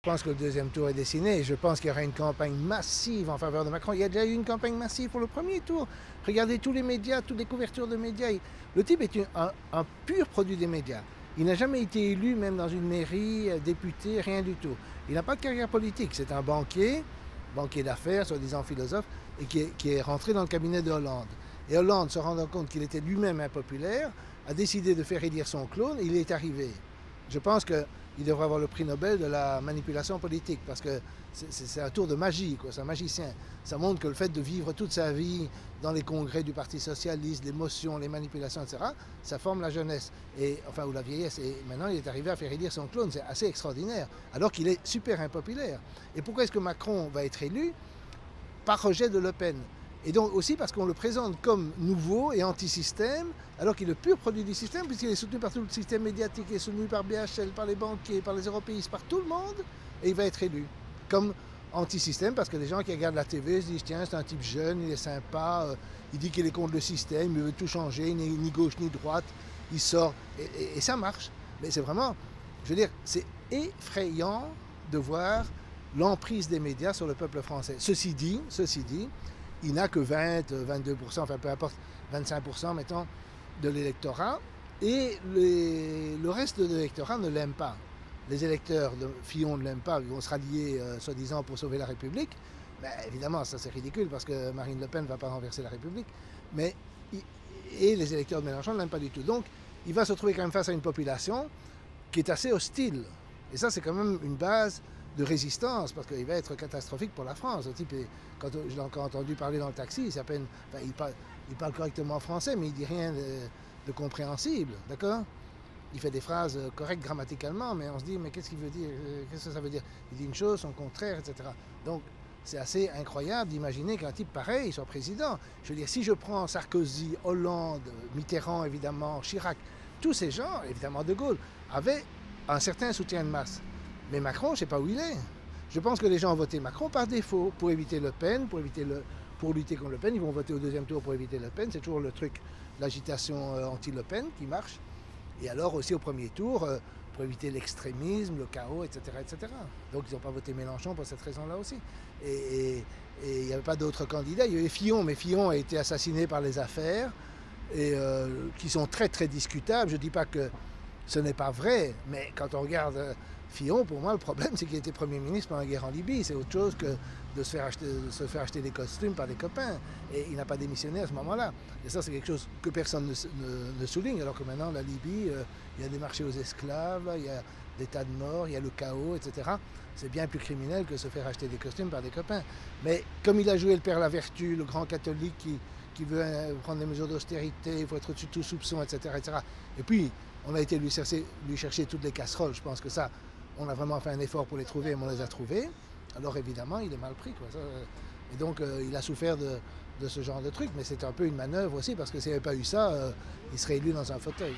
pense que le deuxième tour est dessiné. Je pense qu'il y aura une campagne massive en faveur de Macron. Il y a déjà eu une campagne massive pour le premier tour. Regardez tous les médias, toutes les couvertures de médias. Le type est un pur produit des médias. Il n'a jamais été élu, même dans une mairie, député, rien du tout. Il n'a pas de carrière politique. C'est un banquier d'affaires, soi-disant philosophe, et qui est rentré dans le cabinet de Hollande. Et Hollande, se rendant compte qu'il était lui-même impopulaire, a décidé de faire élire son clone et il est arrivé. Je pense qu'il devrait avoir le prix Nobel de la manipulation politique parce que c'est un tour de magie, quoi. C'est un magicien. Ça montre que le fait de vivre toute sa vie dans les congrès du Parti socialiste, l'émotion, les manipulations, etc., ça forme la jeunesse, ou la vieillesse. Et maintenant, il est arrivé à faire élire son clone. C'est assez extraordinaire, alors qu'il est super impopulaire. Et pourquoi est-ce que Macron va être élu? Par rejet de Le Pen. Et donc aussi parce qu'on le présente comme nouveau et anti-système, alors qu'il est le pur produit du système, puisqu'il est soutenu par tout le système médiatique, il est soutenu par BHL, par les banquiers, par les européistes, par tout le monde, et il va être élu comme anti-système, parce que les gens qui regardent la TV se disent, tiens, c'est un type jeune, il est sympa, il dit qu'il est contre le système, il veut tout changer, ni gauche ni droite, il sort, et ça marche. Mais c'est vraiment, je veux dire, c'est effrayant de voir l'emprise des médias sur le peuple français. Ceci dit, il n'a que 20, 22%, enfin peu importe, 25% mettons, de l'électorat, et le reste de l'électorat ne l'aime pas. Les électeurs de Fillon ne l'aiment pas, ils vont se rallier soi-disant pour sauver la République. Ben, évidemment, ça c'est ridicule parce que Marine Le Pen ne va pas renverser la République. Et les électeurs de Mélenchon ne l'aiment pas du tout. Donc il va se trouver quand même face à une population qui est assez hostile. Et ça c'est quand même une base de résistance, parce qu'il va être catastrophique pour la France. Le type, quand je l'ai encore entendu parler dans le taxi, il parle correctement français, mais il dit rien de compréhensible, d'accord? Il fait des phrases correctes grammaticalement, mais on se dit, mais qu'est-ce qu'il veut dire? Qu'est-ce que ça veut dire? Il dit une chose, son contraire, etc. Donc, c'est assez incroyable d'imaginer qu'un type pareil soit président. Je veux dire, si je prends Sarkozy, Hollande, Mitterrand, évidemment, Chirac, tous ces gens, évidemment De Gaulle, avaient un certain soutien de masse. Mais Macron, je ne sais pas où il est. Je pense que les gens ont voté Macron par défaut, pour éviter Le Pen, pour lutter contre Le Pen. Ils vont voter au deuxième tour pour éviter Le Pen. C'est toujours le truc, l'agitation anti-Le Pen qui marche. Et alors aussi au premier tour, pour éviter l'extrémisme, le chaos, etc., etc. Donc ils n'ont pas voté Mélenchon pour cette raison-là aussi. Et il n'y avait pas d'autres candidats. Il y avait Fillon, mais Fillon a été assassiné par les affaires, qui sont très très discutables. Je ne dis pas que ce n'est pas vrai, mais quand on regarde Fillon, pour moi, le problème, c'est qu'il était Premier ministre pendant la guerre en Libye. C'est autre chose que de se faire acheter des costumes par des copains. Et il n'a pas démissionné à ce moment-là. Et ça, c'est quelque chose que personne ne souligne, alors que maintenant, la Libye, il y a des marchés aux esclaves, il y a des tas de morts, il y a le chaos, etc. C'est bien plus criminel que se faire acheter des costumes par des copains. Mais comme il a joué le père Lavertu, le grand catholique qui veut prendre des mesures d'austérité, il faut être au-dessus de tout soupçon, etc., etc. Et puis, on a été lui chercher toutes les casseroles. Je pense que ça, on a vraiment fait un effort pour les trouver, mais on les a trouvées. Alors évidemment, il est mal pris, quoi. Et donc, il a souffert de ce genre de truc, mais c'est un peu une manœuvre aussi, parce que s'il n'y avait pas eu ça, il serait élu dans un fauteuil.